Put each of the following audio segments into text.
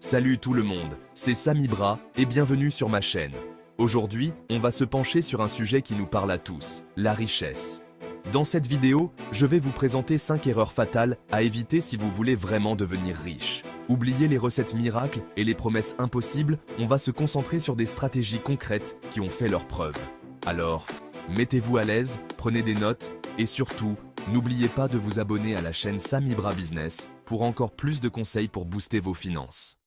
Salut tout le monde, c'est Sam Ibra et bienvenue sur ma chaîne. Aujourd'hui, on va se pencher sur un sujet qui nous parle à tous, la richesse. Dans cette vidéo, je vais vous présenter 5 erreurs fatales à éviter si vous voulez vraiment devenir riche. Oubliez les recettes miracles et les promesses impossibles, on va se concentrer sur des stratégies concrètes qui ont fait leurs preuves. Alors, mettez-vous à l'aise, prenez des notes et surtout, n'oubliez pas de vous abonner à la chaîne Sam Ibra Business pour encore plus de conseils pour booster vos finances.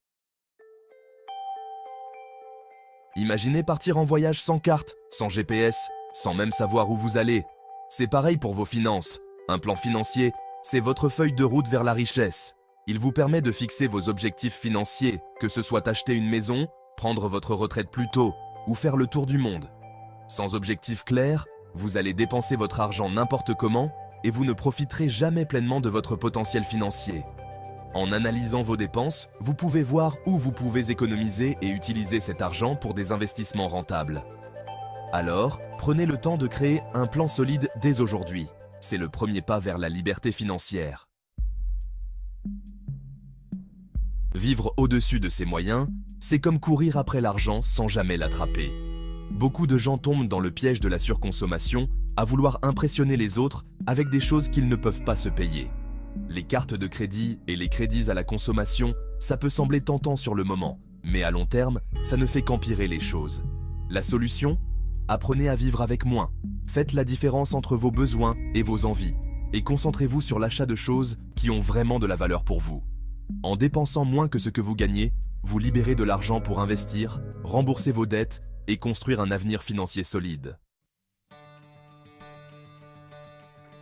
Imaginez partir en voyage sans carte, sans GPS, sans même savoir où vous allez. C'est pareil pour vos finances. Un plan financier, c'est votre feuille de route vers la richesse. Il vous permet de fixer vos objectifs financiers, que ce soit acheter une maison, prendre votre retraite plus tôt ou faire le tour du monde. Sans objectif clair, vous allez dépenser votre argent n'importe comment et vous ne profiterez jamais pleinement de votre potentiel financier. En analysant vos dépenses, vous pouvez voir où vous pouvez économiser et utiliser cet argent pour des investissements rentables. Alors, prenez le temps de créer un plan solide dès aujourd'hui. C'est le premier pas vers la liberté financière. Vivre au-dessus de ses moyens, c'est comme courir après l'argent sans jamais l'attraper. Beaucoup de gens tombent dans le piège de la surconsommation, à vouloir impressionner les autres avec des choses qu'ils ne peuvent pas se payer. Les cartes de crédit et les crédits à la consommation, ça peut sembler tentant sur le moment, mais à long terme, ça ne fait qu'empirer les choses. La solution ? Apprenez à vivre avec moins. Faites la différence entre vos besoins et vos envies, et concentrez-vous sur l'achat de choses qui ont vraiment de la valeur pour vous. En dépensant moins que ce que vous gagnez, vous libérez de l'argent pour investir, rembourser vos dettes et construire un avenir financier solide.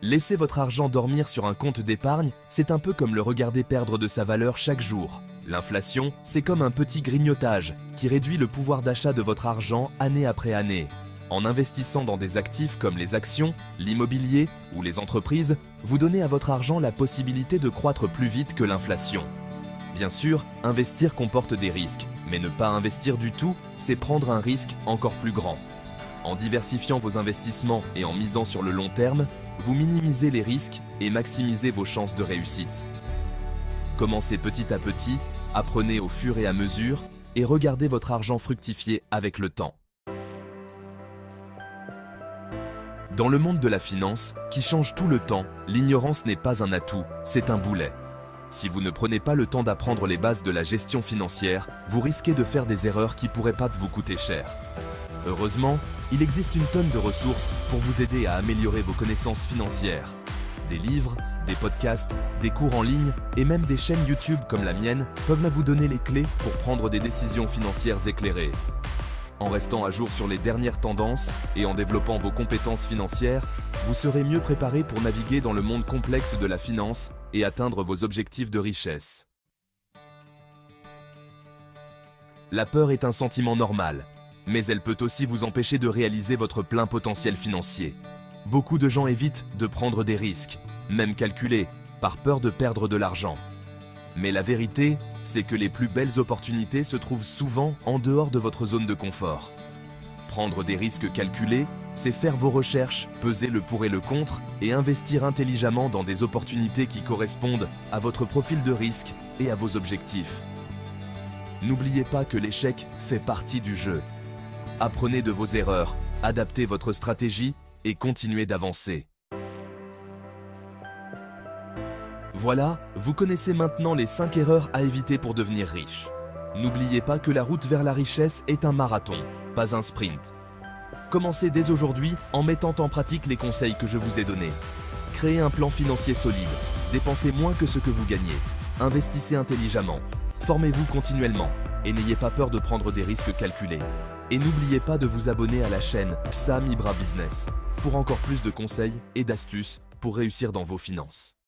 Laisser votre argent dormir sur un compte d'épargne, c'est un peu comme le regarder perdre de sa valeur chaque jour. L'inflation, c'est comme un petit grignotage qui réduit le pouvoir d'achat de votre argent année après année. En investissant dans des actifs comme les actions, l'immobilier ou les entreprises, vous donnez à votre argent la possibilité de croître plus vite que l'inflation. Bien sûr, investir comporte des risques, mais ne pas investir du tout, c'est prendre un risque encore plus grand. En diversifiant vos investissements et en misant sur le long terme, vous minimisez les risques et maximisez vos chances de réussite. Commencez petit à petit, apprenez au fur et à mesure et regardez votre argent fructifier avec le temps. Dans le monde de la finance, qui change tout le temps, l'ignorance n'est pas un atout, c'est un boulet. Si vous ne prenez pas le temps d'apprendre les bases de la gestion financière, vous risquez de faire des erreurs qui pourraient pas vous coûter cher. Heureusement, il existe une tonne de ressources pour vous aider à améliorer vos connaissances financières. Des livres, des podcasts, des cours en ligne et même des chaînes YouTube comme la mienne peuvent vous donner les clés pour prendre des décisions financières éclairées. En restant à jour sur les dernières tendances et en développant vos compétences financières, vous serez mieux préparé pour naviguer dans le monde complexe de la finance et atteindre vos objectifs de richesse. La peur est un sentiment normal, mais elle peut aussi vous empêcher de réaliser votre plein potentiel financier. Beaucoup de gens évitent de prendre des risques, même calculés, par peur de perdre de l'argent. Mais la vérité, c'est que les plus belles opportunités se trouvent souvent en dehors de votre zone de confort. Prendre des risques calculés, c'est faire vos recherches, peser le pour et le contre et investir intelligemment dans des opportunités qui correspondent à votre profil de risque et à vos objectifs. N'oubliez pas que l'échec fait partie du jeu. Apprenez de vos erreurs, adaptez votre stratégie et continuez d'avancer. Voilà, vous connaissez maintenant les 5 erreurs à éviter pour devenir riche. N'oubliez pas que la route vers la richesse est un marathon, pas un sprint. Commencez dès aujourd'hui en mettant en pratique les conseils que je vous ai donnés. Créez un plan financier solide, dépensez moins que ce que vous gagnez, investissez intelligemment, formez-vous continuellement et n'ayez pas peur de prendre des risques calculés. Et n'oubliez pas de vous abonner à la chaîne Sam Ibra Business pour encore plus de conseils et d'astuces pour réussir dans vos finances.